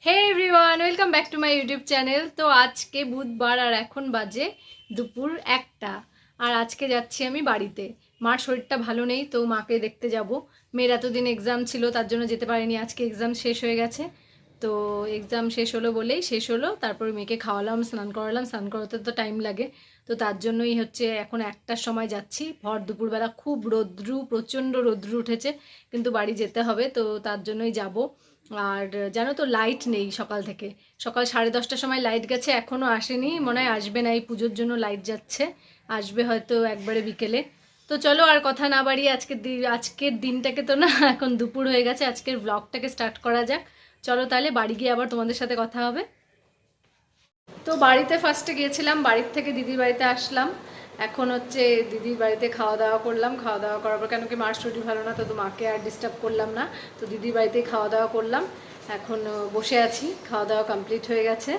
Hey everyone, welcome back to my YouTube channel. তো আজকে বুধবার আর এখন বাজে দুপুর 1টা। আর আজকে যাচ্ছি আমি বাড়িতে। মার শরীরটা ভালো নেই, তো মাকে দেখতে যাব। মেয়ের এতদিন এক্সাম ছিল, তার জন্য যেতে পারিনি। আজকে এক্সাম শেষ হয়ে গেছে, তো এক্সাম শেষ হলো বলেই শেষ হলো। তারপর মেয়েকে খাওয়ালাম, স্নান করালাম। স্নান করাতে তো টাইম লাগে, তো তার জন্যই হচ্ছে এখন 1টার সময় যাচ্ছি। ভর দুপুরবেলা খুব রৌদ্রু, প্রচণ্ড রৌদ্রু উঠেছে, কিন্তু বাড়ি যেতে হবে, তো তার জন্যই যাব। আর জানো তো, লাইট নেই সকাল থেকে। সকাল 10:30টার সময় লাইট গেছে, এখনও আসেনি, মনে হয় আসবে না। এই পুজোর জন্য লাইট যাচ্ছে, আসবে হয়তো একবারে বিকেলে। তো চলো আর কথা না বাড়িয়ে আজকের দিনটাকে তো না, এখন দুপুর হয়ে গেছে, আজকের ব্লগটাকে স্টার্ট করা যাক। চলো তাহলে বাড়ি গিয়ে আবার তোমাদের সাথে কথা হবে। তো বাড়িতে ফার্স্টে গিয়েছিলাম, বাড়ির থেকে দিদির বাড়িতে আসলাম। এখন হচ্ছে দিদির বাড়িতে খাওয়া দাওয়া করলাম। খাওয়া দাওয়া করার পর, কেন কি মার শরীর ভালো না, তো মাকে আর ডিস্টার্ব করলাম না, তো দিদির বাড়িতেই খাওয়া দাওয়া করলাম। এখন বসে আছি, খাওয়া দাওয়া কমপ্লিট হয়ে গেছে।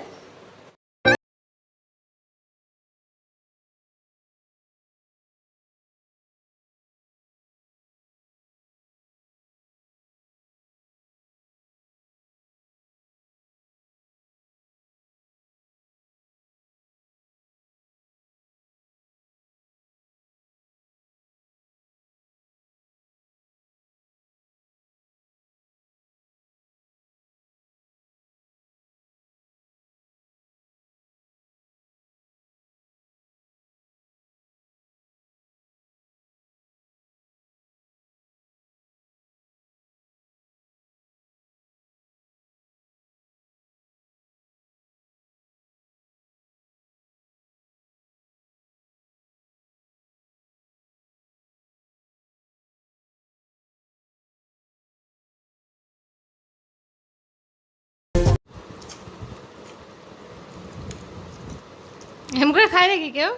হেম করে খায় নাকি কেউ?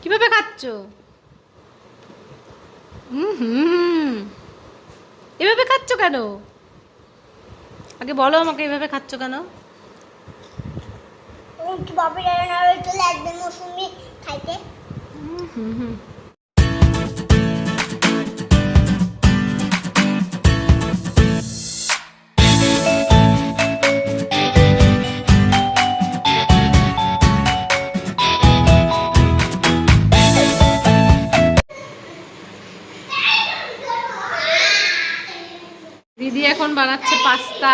কিভাবে খাচ্ছ? হুম, এভাবে খাচ্ছ কেন? আগে বলো আমাকে, এভাবে খাচ্ছ কেন? হুম হুম। দিদি এখন বানাচ্ছে পাস্তা।